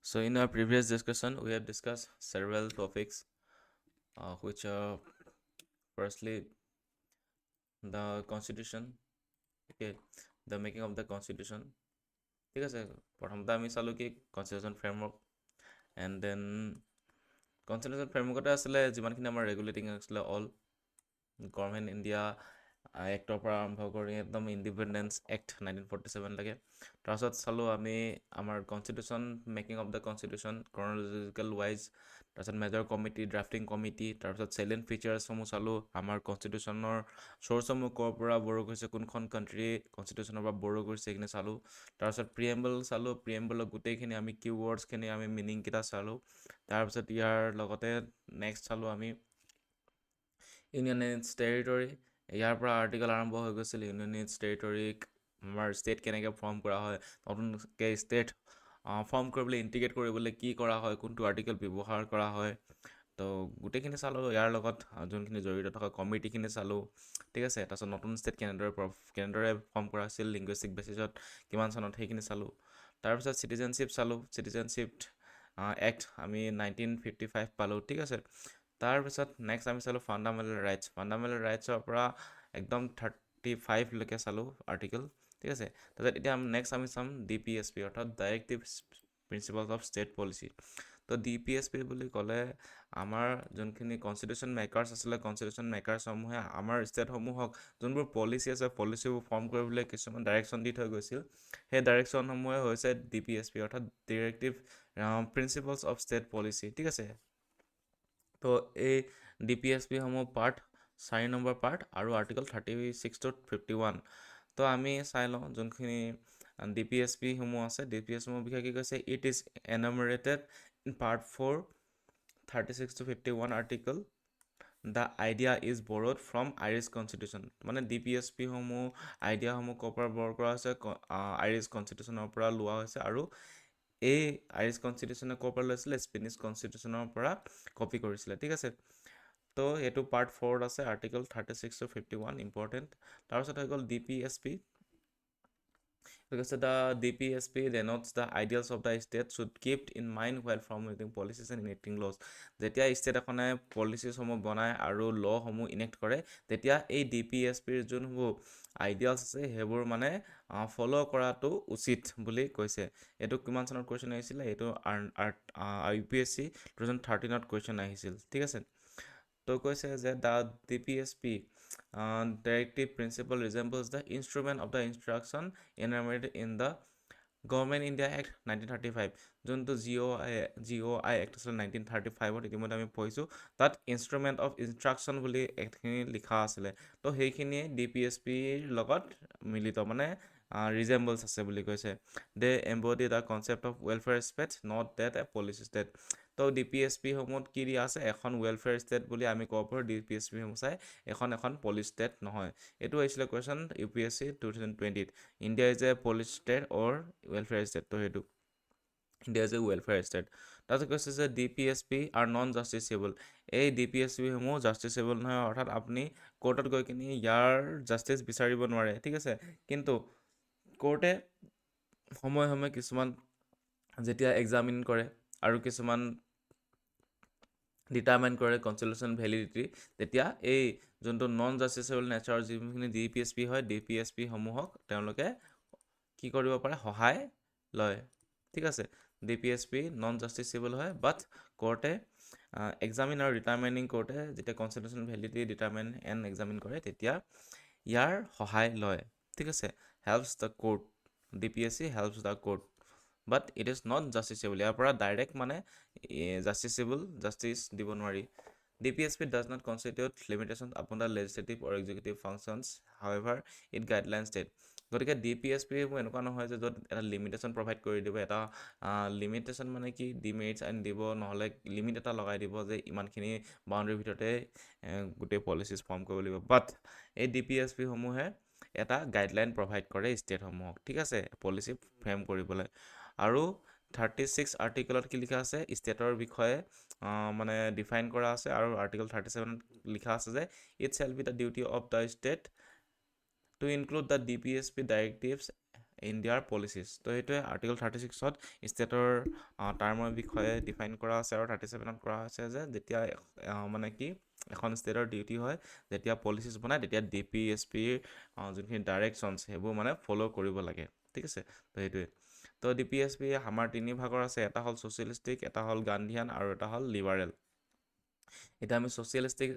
So in our previous discussion, we have discussed several topics, which are firstly the constitution, okay, the making of the constitution. ঠিক আছে প্ৰথমতে আমি চালোঁ কি constitution framework and then constitution ফ্ৰেমৱৰ্কতে আছিলে যিমানখিনি আমাৰ ৰেগুলেটিং আছিলে অল গভৰ্ণমেণ্ট ইণ্ডিয়া এক্টৰ পৰা আৰম্ভ কৰি একদম ইণ্ডিপেণ্ডেঞ্চ এক্ট 1947 লাগে তাৰপিছত চালোঁ আমি আমাৰ constitution making of the constitution chronological wise তাৰপিছত মেজৰ কমিটি ড্ৰাফটিং কমিটি তাৰপিছত চেলেঞ্জ ফিচাৰ্ছসমূহ চালোঁ আমাৰ কনষ্টিটিউশ্যনৰ চ'ৰ্চসমূহ ক'ৰ পৰা বৰগ হৈছে কোনখন কাণ্ট্ৰি কনষ্টিটিউশ্যনৰ পৰা বৰগ হৈছে সেইখিনি চালোঁ তাৰপিছত প্ৰিএম্বল চালোঁ প্ৰিএম্বলৰ গোটেইখিনি আমি কিৱৰ্ডছখিনি আমি মিনিংকেইটা চালোঁ তাৰপিছত ইয়াৰ লগতে নেক্সট চালোঁ আমি ইউনিয়ন টেৰিটৰী ইয়াৰ পৰা আৰ্টিকেল আৰম্ভ হৈ গৈছিল ইউনিয়ন টেৰিটৰীক আমাৰ ষ্টেট কেনেকৈ ফৰ্ম কৰা হয় নতুনকৈ ষ্টেট ফৰ্ম কৰিবলৈ ইণ্টিগ্ৰেট কৰিবলৈ কি কৰা হয় কোনটো আৰ্টিকেল ব্যৱহাৰ কৰা হয় তো গোটেইখিনি চালোঁ ইয়াৰ লগত যোনখিনি জড়িত থকা কমিটিখিনি চালোঁ ঠিক আছে তাৰপিছত নতুন ষ্টেট কেনেদৰে ফৰ্ম কৰা হৈছিল লিংগুইষ্টিক বেচিছত কিমান চনত সেইখিনি চালোঁ তাৰপিছত চিটিজেনশ্বিপ চালোঁ চিটিজেনশ্বিপ এক্ট আমি 1955 পালোঁ ঠিক আছে তাৰপিছত নেক্সট আমি চালোঁ ফাণ্ডামেণ্টেল ৰাইটছৰ পৰা একদম 35লৈকে চালোঁ আৰ্টিকেল ঠিক আছে তাৰপিছত এতিয়া নেক্সট আমি চাম DPSP অৰ্থাৎ directive principles of state policy তো DPSP বুলি ক'লে আমাৰ যোনখিনি কনষ্টিটিউশ্যন মেকাৰ্ছ আছিলে কনষ্টিটিউশ্যন মেকাৰ্ছসমূহে আমাৰ ষ্টেটসমূহক যোনবোৰ পলিচি আছে পলিচিবোৰ ফৰ্ম কৰিবলৈ কিছুমান ডাইৰেকশ্যন দি থৈ গৈছিল সেই ডাইৰেকশ্যনসমূহে হৈছে DPSP অৰ্থাৎ directive principles of state policy ঠিক আছে তো এই DPSPসমূহ পাৰ্ট 4 নম্বৰ পাৰ্ট আৰু আৰ্টিকেল 36 to 51 তো আমি চাই লওঁ যোনখিনি DPSPসমূহ আছে DPSPসমূহ বিষয়ে কি কৈছে it is enumerated in part 4 36 to 51 article the idea is borrowed from Irish constitution মানে DPSPসমূহ আইডিয়াসমূহ ক'ৰ পৰা বৰড কৰা হৈছে আইৰিছ কনষ্টিটিউশ্যনৰ পৰা লোৱা হৈছে আৰু এই আইৰিছ কনষ্টিটিউশ্যনে ক'ৰ পৰা লৈছিলে স্পেনিছ কনষ্টিটিউশ্যনৰ পৰা কপি কৰিছিলে ঠিক আছে তো এইটো পাৰ্ট 4ত আছে আৰ্টিকেল 36 to 51 ইম্পৰ্টেণ্ট তাৰপিছত হৈ গ'ল DPSP because the DPSP denotes the ideals of the state should keep in mind while formulating policies and enacting laws যেতিয়া ষ্টেট এখনে পলিচিসমূহ বনায় আৰু লসমূহ ইনেক্ট কৰে তেতিয়া এই DPSPৰ যোনবোৰ আইডিয়ালছ আছে সেইবোৰ মানে ফ'ল' কৰাটো উচিত বুলি কৈছে এইটো কিমান চনত কুৱেশ্যন আহিছিলে এইটো UPSC 2013ত কুৱেশ্যন আহিছিল ঠিক আছে তো কৈছে যে the DPSP directive principle resembles the instrument of the instruction enumerated in the Government India Act 1935 যোনটো GOI Act আছিল 1935ত ইতিমধ্যে আমি পঢ়িছোঁ তাত ইনষ্ট্ৰুমেণ্ট অফ ইনষ্ট্ৰাকশ্যন বুলি একখিনি লিখা আছিলে তো সেইখিনিয়ে DPSPৰ লগত মিলিত মানে ৰিজেম্বলছ আছে বুলি কৈছে they embody the concept of welfare state not that a police state তো DPSPসমূহত কি দিয়া আছে এখন ৱেলফেয়াৰ ষ্টেট বুলি আমি ক'ব পাৰোঁ DPSPসমূহ চাই এখন পলিচ ষ্টেট নহয় এইটো আহিছিলে কুৱেশ্যন UPSC 2020ত India is a police state or welfare state তো সেইটো India is a welfare state তাৰপিছত কৈছে যে DPSP আৰ নন জাষ্টিচেবল এই DPSPসমূহ জাষ্টিচেবল নহয় অৰ্থাৎ আপুনি কোৰ্টত গৈ কিনি ইয়াৰ জাষ্টিচ বিচাৰিব নোৱাৰে ঠিক আছে কিন্তু কোৰ্টে সময়ে সময়ে কিছুমান যেতিয়া এক্সামিন কৰে আৰু কিছুমান ডিটাৰমাইন কৰে কনষ্টিটিউশ্যন ভেলিডিটি তেতিয়া এই যোনটো নন জাষ্টিচেবল নেচাৰৰ যিখিনি DPSP হয় DPSPসমূহক তেওঁলোকে কি কৰিব পাৰে সহায় লয় ঠিক আছে DPSP নন জাষ্টিচেবল হয় বাট কোৰ্টে এক্সামিন আৰু ডিটাৰমাইনিং কোৰ্টে যেতিয়া constitution validity determine and examine কৰে তেতিয়া ইয়াৰ সহায় লয় ঠিক আছে helps the court DPSC helps the court but it is not justiciable ইয়াৰ পৰা ডাইৰেক্ট মানে জাষ্টিচ দিব নোৱাৰি DPSP does not constitute limitations upon the legislative or executive functions however it guidelines state গতিকে DPSP এনেকুৱা নহয় যে য'ত এটা লিমিটেশ্যন প্ৰভাইড কৰি দিব এটা লিমিটেশ্যন মানে কি ডিমেৰিটছ আইন দিব নহ'লে লিমিট এটা লগাই দিব যে ইমানখিনি বাউণ্ডেৰীৰ ভিতৰতে গোটেই পলিচিছ ফৰ্ম কৰিব লাগিব বাট এই DPSPসমূহে এটা গাইডলাইন প্ৰভাইড কৰে ষ্টেটসমূহক ঠিক আছে পলিচি ফ্ৰেম কৰিবলৈ আৰু 36 আৰ্টিকেলত কি লিখা আছে ষ্টেটৰ বিষয়ে মানে ডিফাইন কৰা আছে আৰু আৰ্টিকেল 37ত লিখা আছে যে it shell B the duty of the state to include the DPSP directives ইণ্ডিয়াৰ পলিচিছ। তো এইটোৱে আৰ্টিকল 36ত ষ্টেটৰ টাৰ্মৰ বিষয়ে ডিফাইন কৰা আছে, আৰু 37ত কৰা হৈছে যে যেতিয়া মানে কি এখন ষ্টেটৰ ডিউটি হয় যেতিয়া পলিচিছ বনায় তেতিয়া DPSPৰ যোনখিনি ডাইৰেকশ্যনছ সেইবোৰ মানে ফ'ল' কৰিব লাগে, ঠিক আছে। তো সেইটোৱে। তো DPSP আমাৰ 3 ভাগৰ আছে, এটা হ'ল ছ'চিয়েলিষ্টিক, এটা হ'ল গান্ধীয়ান, আৰু এটা হ'ল লিবাৰেল। এতিয়া আমি ছ'চিয়েলিষ্টিক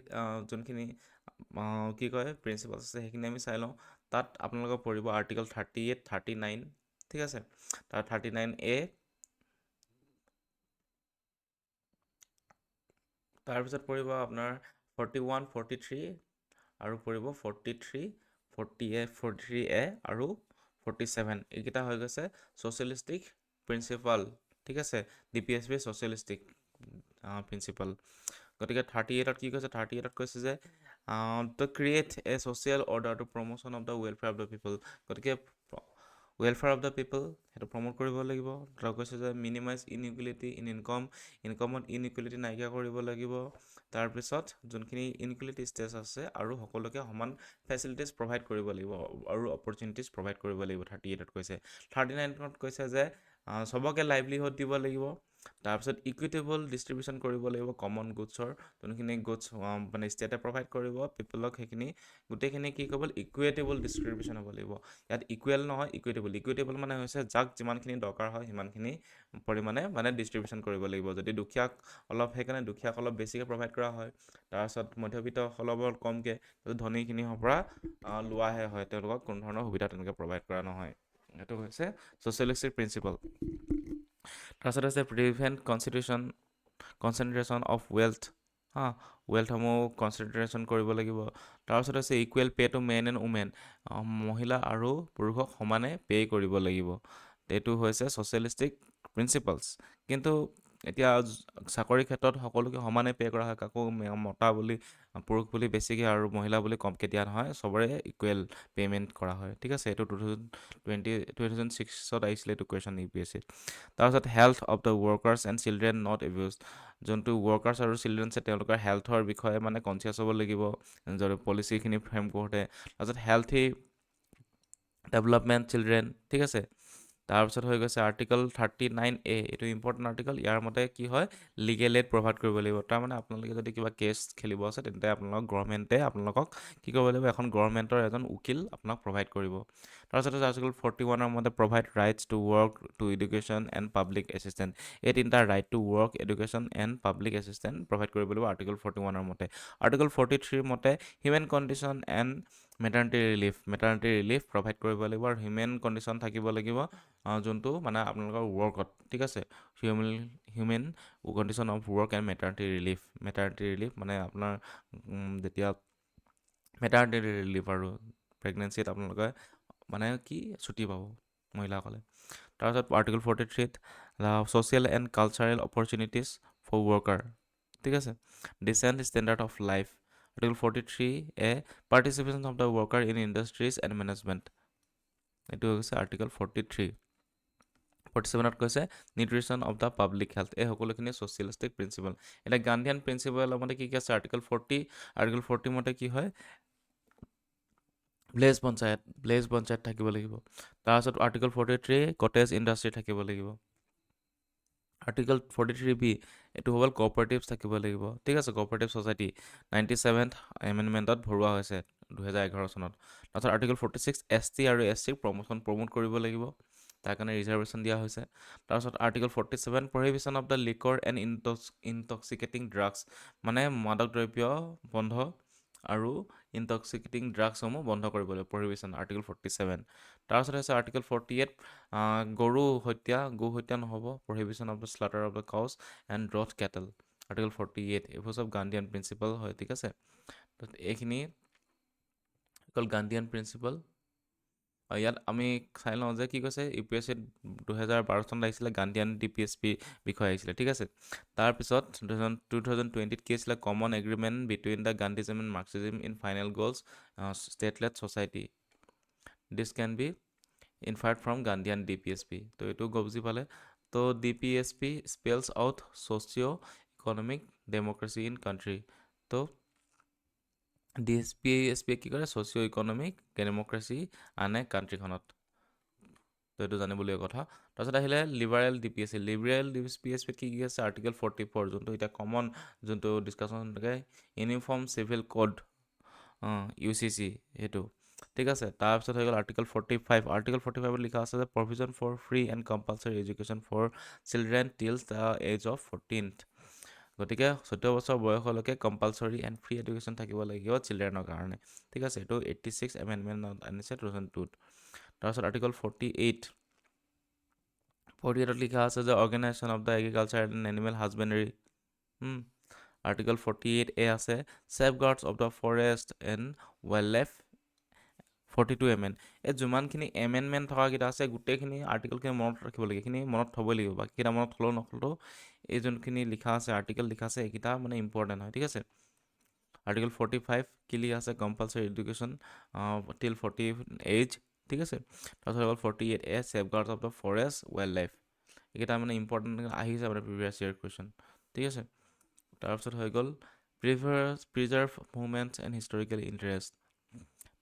যোনখিনি কি কয় প্ৰিন্সিপালছ আছে সেইখিনি আমি চাই লওঁ। তাত আপোনালোকক পঢ়িব আৰ্টিকল 38, 39, ঠিক আছে। তাৰ 39A, তাৰপিছত পৰিব আপোনাৰ 41, 43, আৰু পৰিব 43, 43A আৰু 47। এইকেইটা হৈ গৈছে ছ'চিয়েলিষ্টিক প্ৰিন্সিপাল, ঠিক আছে। DPSP socialistic principle. গতিকে 38ত কি কৈছে? 38ত কৈছে যে to create a social order to promotion of the welfare of the people. গতিকে ৱেলফেয়াৰ অফ দ্য পিপল সেইটো প্ৰমোট কৰিব লাগিব। ধৰক কৈছে যে মিনিমাইজ ইনইকুৱেলিটি ইন ইনকমত ইনইকুৱেলিটি নাইকিয়া কৰিব লাগিব। তাৰপিছত যোনখিনি ইনইকুৱেলিটি ষ্টেজ আছে আৰু সকলোকে সমান ফেচিলিটিছ প্ৰভাইড কৰিব লাগিব আৰু অপৰচুনিটিছ প্ৰভাইড কৰিব লাগিব, 38ত কৈছে। 39ত কৈছে যে চবকে লাইভলিহুড দিব লাগিব। তাৰপিছত ইকুইটেবল ডিষ্ট্ৰিবিউশ্যন কৰিব লাগিব কমন গুডছৰ, যোনখিনি গুডছ মানে ষ্টেটে প্ৰভাইড কৰিব পিপলক, সেইখিনি গোটেইখিনি কি কৰিব? ইকুইটেবল ডিষ্ট্ৰিবিউশ্যন হ'ব লাগিব। ইয়াত ইকুৱেল নহয়, ইকুইটেবল মানে হৈছে যাক যিমানখিনি দৰকাৰ হয় সিমানখিনি পৰিমাণে মানে ডিষ্ট্ৰিবিউশ্যন কৰিব লাগিব। যদি দুখীয়াক অলপ সেইকাৰণে দুখীয়াক অলপ বেছিকৈ প্ৰভাইড কৰা হয়, তাৰপিছত মধ্যবিত্ত অলপ কমকৈ, ধনীখিনিৰ পৰা লোৱাহে হয়, তেওঁলোকক কোনো ধৰণৰ সুবিধা তেনেকৈ প্ৰভাইড কৰা নহয়। সেইটো হৈছে ছ'চিয়েলিষ্টিক প্ৰিন্সিপাল। তাৰপিছত আছে প্ৰিভেণ্ট কনচেনট্ৰেশ্যন অফ ৱেল্থ, ৱেল্থসমূহ কনচেনট্ৰেশ্যন কৰিব লাগিব। তাৰপিছত আছে equal pay' to men and women, মহিলা আৰু পুৰুষক সমানে পে' কৰিব লাগিব। এইটো হৈছে ছ'চিয়েলিষ্টিক প্ৰিন্সিপালছ। কিন্তু এতিয়া চাকৰিৰ ক্ষেত্ৰত সকলোকে সমানে পে' কৰা হয়, কাকো মতা বুলি পুৰুষ বুলি বেছিকৈ আৰু মহিলা বুলি কমকৈ দিয়া নহয়, চবৰে ইকুৱেল পে'মেণ্ট কৰা হয়, ঠিক আছে। এইটো 2006ত আহিছিলে এইটো কুৱেশ্যন UPSCত। তাৰপিছত health of the workers and children not abuse, যোনটো ৱৰ্কাৰ্ছ আৰু চিলড্ৰেন আছে তেওঁলোকৰ হেল্থৰ বিষয়ে মানে কনচিয়াছ হ'ব লাগিব যদি পলিচিখিনি ফ্ৰেম কৰোঁতে। তাৰপিছত হেল্থি ডেভেলপমেণ্ট চিলড্ৰেন, ঠিক আছে। তাৰপিছত হৈ গৈছে আৰ্টিকল 39A, এইটো ইম্পৰ্টেণ্ট আৰ্টিকল। ইয়াৰ মতে কি হয়? লিগেল এড প্ৰভাইড কৰিব লাগিব। তাৰমানে আপোনালোকে যদি কিবা কেছ খেলিব আছে তেন্তে গভৰ্ণমেণ্টে আপোনালোকক কি কৰিব লাগিব? এখন গভৰ্ণমেণ্টৰ এজন উকিল আপোনাক প্ৰভাইড কৰিব। তাৰপিছত আৰ্টিকল 41ৰ মতে provide rights two work, to education and public assistant. এই তিনিটা right to work, education and public assistant provide কৰিব লাগিব আৰ্টিকল 41ৰ মতে। আৰ্টিকল 43ৰ মতে human condition and maternity relief provide কৰিব লাগিব, আৰু হিউমেন কণ্ডিশ্যন থাকিব লাগিব যোনটো মানে আপোনালোকৰ ৱৰ্কত, ঠিক আছে। Human condition of work and maternity relief মানে আপোনাৰ যেতিয়া মেটাৰ্নিটি ৰিলিফ আৰু প্ৰেগনেঞ্চিত আপোনালোকে মানে কি ছুটি পাব মহিলাসকলে। তাৰপিছত আৰ্টিকল 43ত social and cultural opportunities for worker, ঠিক আছে। Decent standard of life, article 43A participation of the worker in industries and management, এইটো হৈছে আৰ্টিকল 43। 47ত কৈছে nutrition of the public health. এই সকলোখিনি ছ'চিয়েলিষ্টিক প্ৰিন্সিপাল। এতিয়া গান্ধীয়ান প্ৰিন্সিপালৰ মতে কি আছে? আৰ্টিকল 40 মতে কি হয়? ভিলেজ পঞ্চায়ত থাকিব লাগিব। তাৰপিছত আৰ্টিকল 43 কটেজ ইণ্ডাষ্ট্ৰি থাকিব লাগিব। আৰ্টিকল 43B এইটো হ'ল কঅপাৰেটিভছ থাকিব লাগিব, ঠিক আছে। কঅপাৰেটিভ ছ'চাইটি 97th এমেণ্ডমেণ্টত ভৰোৱা হৈছে 2011 চনত। তাৰপিছত আৰ্টিকল 46 ST আৰু SCক প্ৰমোট কৰিব লাগিব, তাৰ কাৰণে ৰিজাৰ্ভেশ্যন দিয়া হৈছে। তাৰপিছত article 47 prohibition of the liquor and intoxicating drugs, মানে মাদক দ্ৰব্য বন্ধ আৰু ইনটক্সিকেটিং ড্ৰাগছসমূহ বন্ধ কৰিব লাগিব, প্ৰহিবিশ্যন আৰ্টিকল 47। তাৰপিছত হৈছে আৰ্টিকল 48 গো হত্যা নহ'ব, prohibition of the slaughter of the cows and draught cattle, article 48। এইবোৰ চব গান্ধীয়ান প্ৰিন্সিপাল হয়, ঠিক আছে। এইখিনি অকল গান্ধীয়ান প্ৰিন্সিপাল। ইয়াত আমি চাই লওঁ যে কি কৈছে UPSCত 2012 চনত আহিছিলে গান্ধীয়ান DPSP বিষয় আহিছিলে, ঠিক আছে। তাৰপিছত 2020ত কি আছিলে? Common agreement between the Gandhism and Marxism in final goals stateless society, this can be inferred from Gandhian DPSP। তো এইটো বুজি পালে। তো DPSP spells out socio' economic democracy in country. তো DPSP কি কৰে? ছ'চিঅ' ইকনমিক ডেম'ক্ৰেচি আনে কাণ্ট্ৰিখনত। তো এইটো জানিবলগীয়া কথা তাৰপিছত আহিলে লিবাৰেল DPSP লিবাৰেল DPSP কি আছে আৰ্টিকেল 44 যোনটো এতিয়া কমন যোনটো ডিছকাশ্যন থাকে ইউনিফৰ্ম চিভিল কোড UCC সেইটো ঠিক আছে তাৰপিছত হৈ গ'ল আৰ্টিকেল 45 আৰ্টিকেল 45ত লিখা আছে যে provision for free and compulsory education for children till the age of 14 গতিকে 14 বছৰ বয়সলৈকে কম্পালচৰি এণ্ড ফ্ৰী এডুকেশ্যন থাকিব লাগিব চিলড্ৰেনৰ কাৰণে ঠিক আছে এইটো 86 এমেণ্ডমেণ্ট আনিছে 2002 তাৰপিছত আৰ্টিকেল 48ত লিখা আছে যে organisation of the agriculture and animal husbandry article 48A আছে safeguards of the forest and wild life 42 MN এই যিমানখিনি এমেণ্ডমেণ্ট থকাকেইটা আছে গোটেইখিনি আৰ্টিকেলখিনি মনত ৰাখিব লাগে এইখিনি মনত থ'বই লাগিব বাকীকেইটা মনত থ'লেও নথ'লেও এই যোনখিনি লিখা আছে আৰ্টিকেল লিখা আছে এইকেইটা মানে ইম্পৰ্টেণ্ট হয় ঠিক আছে আৰ্টিকেল 45 কি লিখা আছে কম্পালচৰি এডুকেশ্যন টিল 40 এজ ঠিক আছে তাৰপিছত হ'ল 48A safeguards of the forest wild life এইকেইটা মানে ইম্পৰ্টেণ্ট আহিছে মানে প্ৰিভিয়াছ ইয়েৰ কুৱেশ্যন ঠিক আছে তাৰপিছত হৈ গ'ল preserve movements and historical interest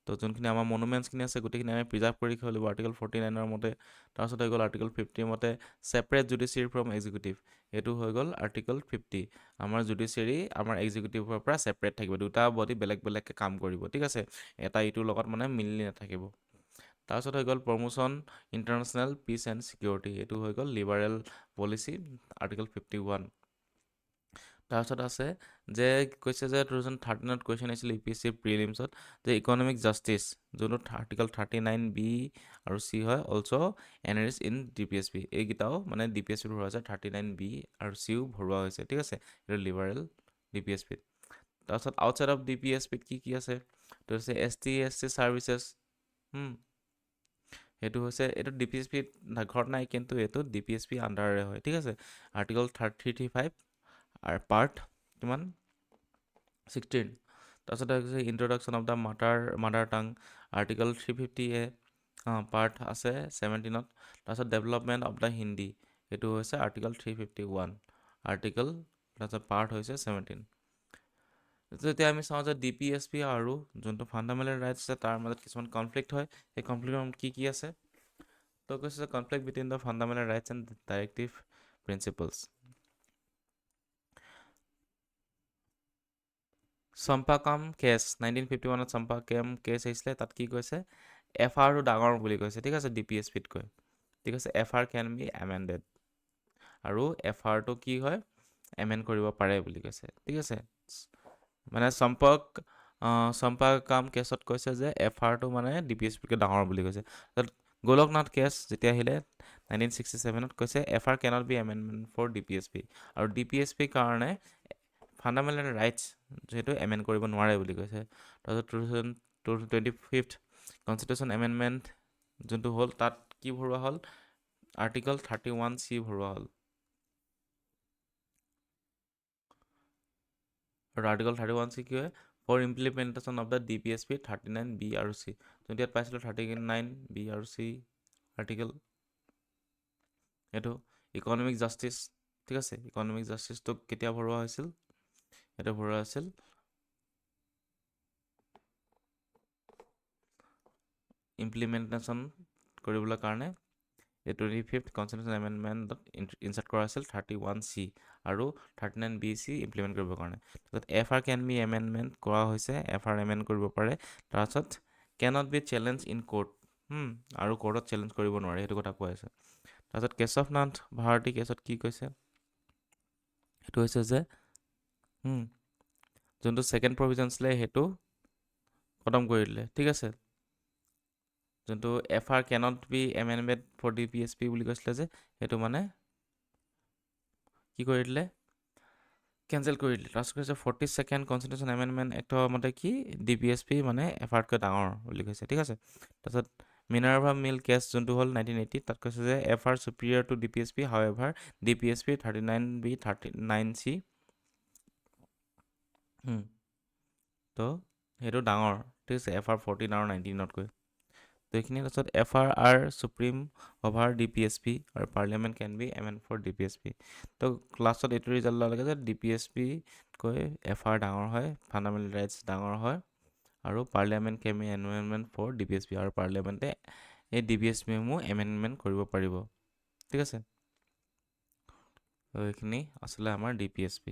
তো যোনখিনি আমাৰ মনুমেণ্টছখিনি আছে গোটেইখিনি আমি প্ৰিজাৰ্ভ কৰি ৰাখিব লাগিব আৰ্টিকেল 49ৰ মতে তাৰপিছত হৈ গ'ল আৰ্টিকেল 50 মতে ছেপাৰেট জুডিচিয়াৰী ফ্ৰম এক্সিকিউটিভ এইটো হৈ গ'ল আৰ্টিকেল 50 আমাৰ জুডিচিয়াৰী আমাৰ এক্সিকিউটিভৰ পৰা ছেপাৰেট থাকিব দুটা বডি বেলেগ বেলেগকৈ কাম কৰিব ঠিক আছে এটা ইটোৰ লগত মানে মিলি নাথাকিব তাৰপিছত হৈ গ'ল promotion international peace and security এইটো হৈ গ'ল লিবাৰেল পলিচি আৰ্টিকেল 51 তাৰপিছত আছে যে কৈছে যে 2013ত কুৱেশ্যন আহিছিল UPSC প্ৰিলিমছত যে ইকনমিক জাষ্টিছ যোনটো আৰ্টিকেল 39B আৰু C হয় অলছ' এনাৰিজ ইন DPSP এইকেইটাও মানে DPSP ভৰোৱা হৈছে 39B আৰু Cও ভৰোৱা হৈছে ঠিক আছে এইটো লিবাৰেল DPSPত তাৰপিছত আউটছাইড অফ DPSPত কি আছে এইটো হৈছে ST চাৰ্ভিচেছ সেইটো হৈছে এইটো DPSPত ঘৰত নাই কিন্তু এইটো DPSP আণ্ডাৰৰে হয় ঠিক আছে আৰ্টিকেল 335 আৰু পাৰ্ট কিমান 16 তাৰপিছত হৈছে ইন্ট্ৰডাকশ্যন অফ দ্য মাদাৰ টাং আৰ্টিকেল 350A পাৰ্ট আছে 17ত তাৰপিছত ডেভেলপমেণ্ট অফ দ্য হিন্দী এইটো হৈছে আৰ্টিকেল 351 আৰ্টিকেল তাৰপিছত পাৰ্ট হৈছে 17 যেতিয়া আমি চাওঁ যে DPSP আৰু যোনটো ফাণ্ডামেণ্টেল ৰাইটছ আছে তাৰ মাজত কিছুমান কনফ্লিক্ট হয় সেই কনফ্লিক্টৰ কি আছে তো কৈছে যে conflict between the fundamental rights and directive principles Champakam case 1951ত চম্পাকাম কেছ আহিছিলে তাত কি কৈছে FRটো ডাঙৰ বুলি কৈছে ঠিক আছে DPSPতকৈ ঠিক আছে FR কেন বি এমেণ্ডেড আৰু FRটো কি হয় এমেণ্ড কৰিব পাৰে বুলি কৈছে ঠিক আছে মানে চম্পাকাম কেছত কৈছে যে FRটো মানে DPSPতকৈ ডাঙৰ বুলি কৈছে তাত গোলকনাথ কেছ যেতিয়া আহিলে 1967ত কৈছে FR cannot be amendment for DPSP আৰু DPSP কাৰণে ফাণ্ডামেণ্টেল ৰাইটছ যিহেতু এমেণ্ড কৰিব নোৱাৰে বুলি কৈছে তাৰপিছত 2025 কনষ্টিটিউশ্যন এমেণ্ডমেণ্ট যোনটো হ'ল তাত কি ভৰোৱা হ'ল আৰ্টিকেল 31C ভৰোৱা হ'ল আৰু আৰ্টিকেল 31C কি হয় for implementation of the DPSP 39B আৰু C যোনটো ইয়াত পাইছিলোঁ 39B আৰু C আৰ্টিকেল এইটো ইকনমিক জাষ্টিছ ঠিক আছে ইকনমিক জাষ্টিছটো কেতিয়া ভৰোৱা হৈছিল এইটো ভৰোৱা হৈছিল ইমপ্লিমেণ্টেশ্যন কৰিবলৈ কাৰণে এই 25th কনষ্টিটিউশ্যন এমেণ্ডমেণ্টত ইনচাৰ্ট কৰা হৈছিল 31C আৰু 39BC ইমপ্লিমেণ্ট কৰিবৰ কাৰণে তাৰপিছত FR কেন বি এমেণ্ডমেণ্ট কৰা হৈছে FR এমেণ্ড কৰিব পাৰে তাৰপিছত cannot be challenge in court আৰু কোৰ্টত চেলেঞ্জ কৰিব নোৱাৰে সেইটো কথা কোৱা হৈছে তাৰপিছত কেশৱনাথ ভাৰতী কেছত কি কৈছে সেইটো হৈছে যে যোনটো ছেকেণ্ড প্ৰভিজন আছিলে সেইটো খতম কৰি দিলে ঠিক আছে যোনটো FR cannot be amendment for DPSP বুলি কৈছিলে যে সেইটো মানে কি কৰি দিলে কেঞ্চেল কৰি দিলে তাৰপিছত কৈছে 42nd কনষ্টিটিউশ্যন এমেণ্ডমেণ্ট এক্টৰ মতে কি DPSP মানে FRতকৈ ডাঙৰ বুলি কৈছে ঠিক আছে তাৰপিছত মিনাৰ্ভা মিল কেছ যোনটো হ'ল 1980 তাত কৈছে যে FR superior to DPSP however DPSP 39B 39C তো সেইটো ডাঙৰ ঠিক আছে FR 14 আৰু 19তকৈ তো এইখিনি তাৰপিছত FR সুপ্ৰিম অভাৰ DPSP আৰু parliament can be amend for DPSP তো ক্লাছত এইটো ৰিজাল্ট ওলালে যে DPSPতকৈ FR ডাঙৰ হয় ফাণ্ডামেণ্টেল ৰাইটছ ডাঙৰ হয় আৰু parliament can be amendment for DPSP আৰু পাৰ্লিয়ামেণ্টে এই DPSPসমূহ এমেণ্ডমেণ্ট কৰিব পাৰিব। ঠিক আছে, তো এইখিনি আছিলে আমাৰ DPSP।